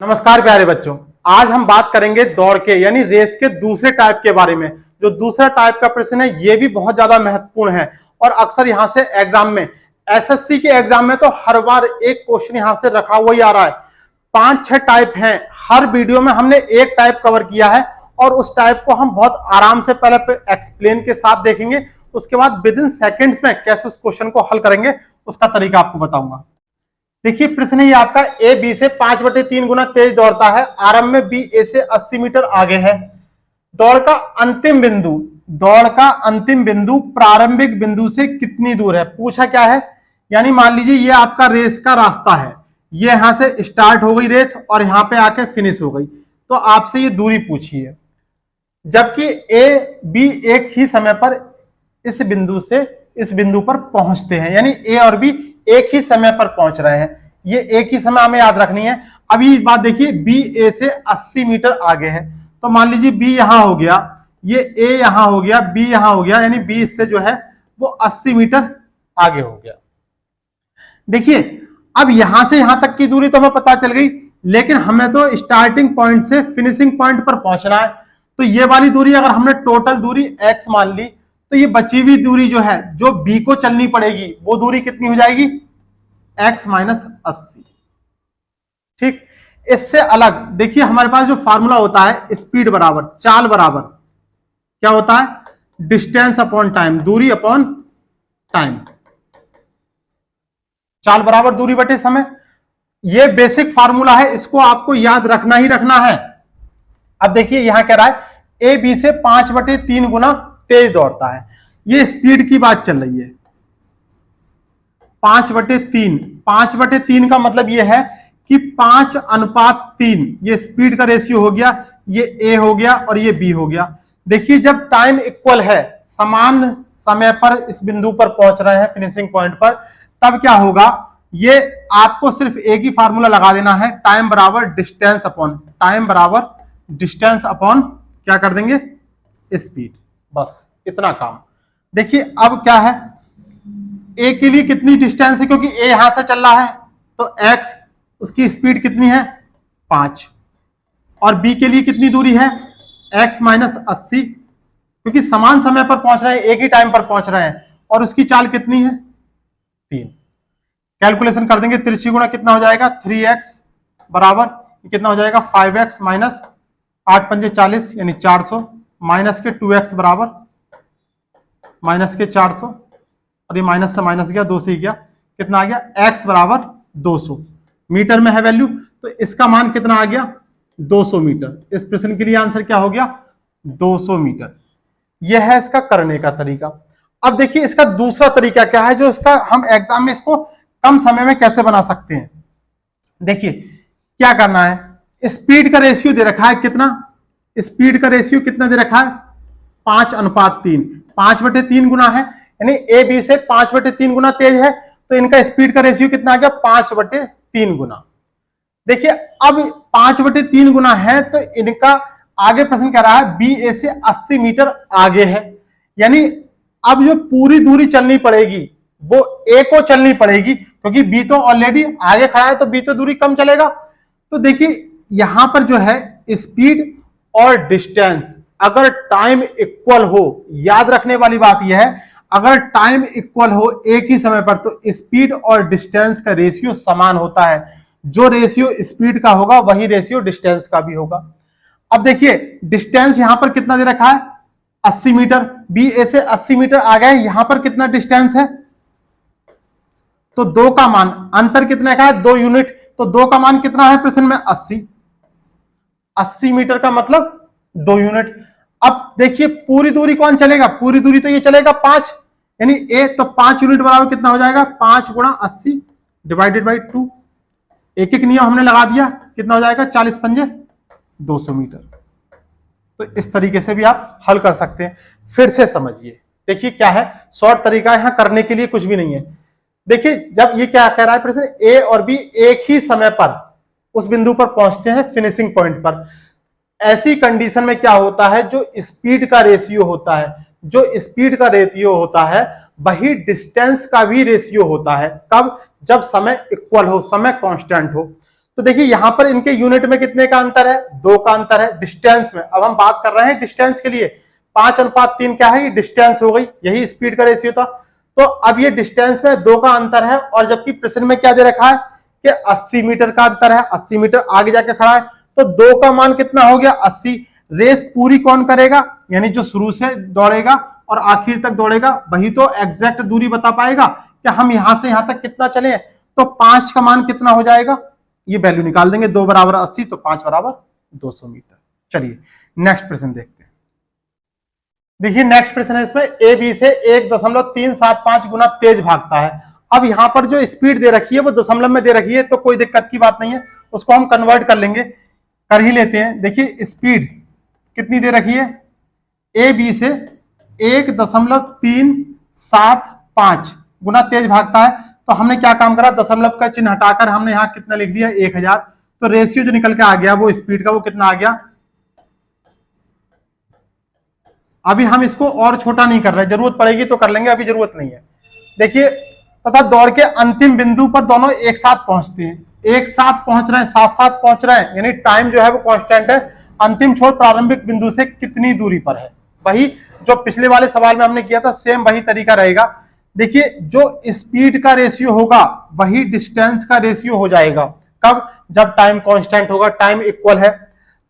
नमस्कार प्यारे बच्चों, आज हम बात करेंगे दौड़ के यानी रेस के दूसरे टाइप के बारे में। जो दूसरा टाइप का प्रश्न है ये भी बहुत ज्यादा महत्वपूर्ण है और अक्सर यहां से एग्जाम में एसएससी के एग्जाम में तो हर बार एक क्वेश्चन यहां से रखा हुआ ही आ रहा है। 5-6 टाइप हैं, हर वीडियो में हमने एक टाइप कवर किया है और उस टाइप को हम बहुत आराम से पहले एक्सप्लेन के साथ देखेंगे, उसके बाद विद इन सेकेंड्स में कैसे उस क्वेश्चन को हल करेंगे उसका तरीका आपको बताऊंगा। देखिए प्रश्न ये आपका ए बी से 5/3 गुना तेज दौड़ता है। आरंभ में बी ए से 80 मीटर आगे है। दौड़ का अंतिम बिंदु प्रारंभिक बिंदु से कितनी दूर है, पूछा क्या है। यानी मान लीजिए ये आपका रेस का रास्ता है, ये यहां से स्टार्ट हो गई रेस और यहां पे आके फिनिश हो गई, तो आपसे ये दूरी पूछी है। जबकि ए बी एक ही समय पर इस बिंदु से इस बिंदु पर पहुंचते हैं, यानी ए और बी एक ही समय पर पहुंच रहे हैं, ये एक ही समय हमें याद रखनी है। अभी बात देखिए, बी ए से 80 मीटर आगे है, तो मान लीजिए बी यहां हो गया, ये ए यहां हो गया, बी यहां हो गया, यानी बी इससे जो है वो 80 मीटर आगे हो गया। देखिए अब यहां से यहां तक की दूरी तो हमें पता चल गई, लेकिन हमें तो स्टार्टिंग पॉइंट से फिनिशिंग पॉइंट पर पहुंचना है। तो ये वाली दूरी अगर हमने टोटल दूरी x मान ली, तो ये बची हुई दूरी जो है जो b को चलनी पड़ेगी वो दूरी कितनी हो जाएगी, x - 80। ठीक, इससे अलग देखिए हमारे पास जो फार्मूला होता है स्पीड बराबर चाल बराबर क्या होता है, डिस्टेंस अपॉन टाइम, दूरी अपॉन टाइम। चाल बराबर दूरी बटे समय, ये बेसिक फार्मूला है, इसको आपको याद रखना ही रखना है। अब देखिए यहां कह रहा है ए बी से 5/3 गुना तेज दौड़ता है, ये स्पीड की बात चल रही है। 5/3 का मतलब ये है कि 5:3 ये स्पीड का रेशियो हो गया, ये ए हो गया और ये बी हो गया। देखिए जब टाइम इक्वल है, समान समय पर इस बिंदु पर पहुंच रहे हैं फिनिशिंग पॉइंट पर, तब क्या होगा, ये आपको सिर्फ एक ही फार्मूला लगा देना है, टाइम बराबर डिस्टेंस अपॉन क्या कर देंगे, स्पीड, बस इतना काम। देखिए अब क्या है, ए के लिए कितनी डिस्टेंस है, क्योंकि ए यहां से चल रहा है तो x उसकी स्पीड कितनी है 5, और b के लिए कितनी दूरी है x - 80, क्योंकि समान समय पर पहुंच रहे हैं, एक ही टाइम पर पहुंच रहे हैं, और उसकी चाल कितनी है 3। कैलकुलेशन कर देंगे, तिरछी गुणा कितना हो जाएगा 3x बराबर कितना हो जाएगा 5x माइनस 8 पंजे 40 यानी 400 माइनस के 2x बराबर माइनस के 400, और ये माइनस से माइनस गया, 2 से ही गया, कितना आ गया x बराबर 200। मीटर में है वैल्यू, तो इसका मान कितना आ गया 200 मीटर। इस प्रश्न के लिए आंसर क्या हो गया 200 मीटर। यह है इसका करने का तरीका। अब देखिए इसका दूसरा तरीका क्या है, जो इसका हम एग्जाम में इसको कम समय में कैसे बना सकते हैं। देखिए क्या करना है, स्पीड का रेशियो दे रखा है कितना, स्पीड का रेशियो कितना दे रखा है 5:3, 5/3 गुना है, यानी ए बी से 5/3 गुना तेज है, तो इनका स्पीड का रेशियो कितना आ गया 5/3 गुना। देखिए अब 5/3 गुना है, तो इनका आगे प्रश्न कह रहा है बी ए से 80 मीटर आगे है, यानी अब जो पूरी दूरी चलनी पड़ेगी वो ए को चलनी पड़ेगी, क्योंकि बी तो ऑलरेडी आगे खड़ा है, तो बी तो दूरी कम चलेगा। तो देखिए यहां पर जो है स्पीड और डिस्टेंस अगर टाइम इक्वल हो, याद रखने वाली बात यह है, अगर टाइम इक्वल हो एक ही समय पर, तो स्पीड और डिस्टेंस का रेशियो समान होता है। जो रेशियो स्पीड का होगा वही रेशियो डिस्टेंस का भी होगा। अब देखिए डिस्टेंस यहां पर कितना दे रखा है 80 मीटर, बी ए से 80 मीटर आ गए, यहां पर कितना डिस्टेंस है, तो 2 का मान, अंतर कितने का है 2 यूनिट, तो 2 का मान कितना है प्रश्न में 80 मीटर का मतलब 2 यूनिट। अब देखिए पूरी दूरी कौन चलेगा, पूरी दूरी तो ये चलेगा 5, यानी ए, तो 5 यूनिट बराबर कितना हो जाएगा 5 × 80 डिवाइडेड बाई 2। एक एक नियम हमने लगा दिया, कितना हो जाएगा 40 पंजे 200 मीटर। तो इस तरीके से भी आप हल कर सकते हैं। फिर से समझिए, देखिए क्या है, शॉर्ट तरीका यहां करने के लिए कुछ भी नहीं है। देखिए जब ये क्या कह रहा है प्रश्न, ए और बी एक ही समय पर उस बिंदु पर पहुंचते हैं फिनिशिंग पॉइंट पर, ऐसी कंडीशन में क्या होता है, जो स्पीड का रेशियो होता है वही डिस्टेंस का भी रेशियो होता है। कब, जब समय इक्वल हो, समय कांस्टेंट हो। तो देखिए यहां पर इनके यूनिट में कितने का अंतर है, 2 का अंतर है डिस्टेंस में। अब हम बात कर रहे हैं डिस्टेंस के लिए, 5:3 क्या है, ये डिस्टेंस हो गई, यही स्पीड का रेशियो था। तो अब ये डिस्टेंस में 2 का अंतर है, और जबकि प्रश्न में क्या दे रखा है कि 80 मीटर का अंतर है, 80 मीटर आगे जाके खड़ा है, तो 2 का मान कितना हो गया 80। रेस पूरी कौन करेगा, यानी जो शुरू से दौड़ेगा और आखिर तक दौड़ेगा वही तो एग्जैक्ट दूरी बता पाएगा कि हम यहां से यहां तक कितना चले। तो 5 का मान कितना हो जाएगा, ये वैल्यू निकाल देंगे, 2 बराबर 80 तो 5 बराबर 200 मीटर। चलिए नेक्स्ट प्रश्न देखते हैं। देखिए नेक्स्ट प्रश्न है, इसमें ए बी से 1.375 गुना तेज भागता है। अब यहां पर जो स्पीड दे रखी है वो दशमलव में दे रखी है, तो कोई दिक्कत की बात नहीं है, उसको हम कन्वर्ट कर लेंगे, कर ही लेते हैं। देखिए स्पीड कितनी दे रखी है, ए बी से 1.375 गुना तेज भागता है, तो हमने क्या काम करा, दशमलव का चिन्ह हटाकर हमने यहां कितना लिख दिया 1000। तो रेशियो जो निकल के आ गया वो स्पीड का वो कितना आ गया। अभी हम इसको और छोटा नहीं कर रहे, जरूरत पड़ेगी तो कर लेंगे, अभी जरूरत नहीं है। देखिए तथा दौड़ के अंतिम बिंदु पर दोनों एक साथ पहुंचते हैं, एक साथ पहुंच रहे हैं, साथ साथ पहुंच रहे हैं, यानी टाइम जो है वो कांस्टेंट है। अंतिम छोर प्रारंभिक बिंदु से कितनी दूरी पर है, वही जो पिछले वाले सवाल में हमने किया था, सेम वही तरीका रहेगा। देखिए जो स्पीड का रेशियो होगा वही डिस्टेंस का रेशियो हो जाएगा, कब, जब टाइम कांस्टेंट होगा, टाइम इक्वल है।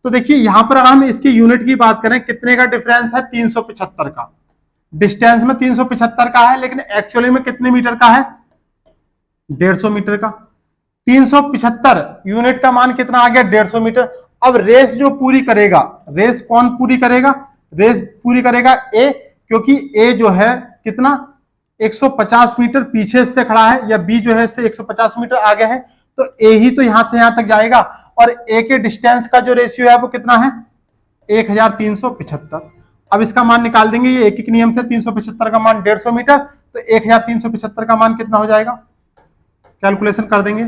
तो देखिए यहां पर अगर हम इसकी यूनिट की बात करें, कितने का डिफरेंस है, 375 का। डिस्टेंस में 375 का है, लेकिन एक्चुअली में कितने मीटर का है, 150 मीटर का। 375 यूनिट का मान कितना आ गया, 150 मीटर। अब रेस जो पूरी करेगा, रेस कौन पूरी करेगा, रेस पूरी करेगा ए, क्योंकि ए जो है कितना 150 मीटर पीछे से खड़ा है, या बी जो है इससे 150 मीटर आगे है, तो ए ही तो यहां से यहां तक जाएगा। और ए के डिस्टेंस का जो रेशियो है वो कितना है, 1375। अब इसका मान निकाल देंगे, ये एक नियम से 375 का मान 150 मीटर, तो 1375 का मान कितना हो जाएगा, कैलकुलेशन कर देंगे।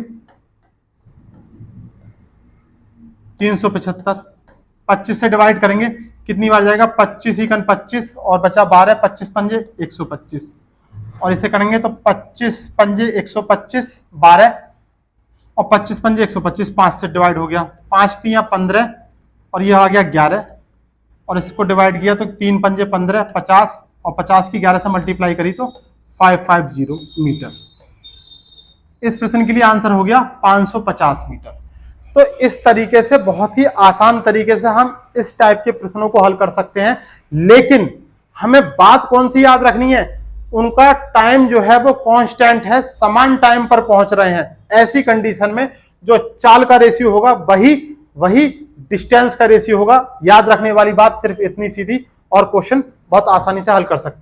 375 25 से डिवाइड करेंगे, कितनी बार जाएगा, 25 ही 25 और बचा 12, 25 पंजे 125, और इसे करेंगे तो 25 पंजे 125 12 और 25 पंजे 125, 5 से डिवाइड हो गया, 5 3 15 और यह आ गया 11, और इसको डिवाइड किया तो 3 पंजे 15 50, और 50 की 11 से मल्टीप्लाई करी तो 550 मीटर। इस प्रश्न के लिए आंसर हो गया 550 मीटर। तो इस तरीके से बहुत ही आसान तरीके से हम इस टाइप के प्रश्नों को हल कर सकते हैं, लेकिन हमें बात कौन सी याद रखनी है, उनका टाइम जो है वो कांस्टेंट है, समान टाइम पर पहुंच रहे हैं। ऐसी कंडीशन में जो चाल का रेशियो होगा वही डिस्टेंस का रेशियो होगा। याद रखने वाली बात सिर्फ इतनी सी थी, और क्वेश्चन बहुत आसानी से हल कर सकते हैं।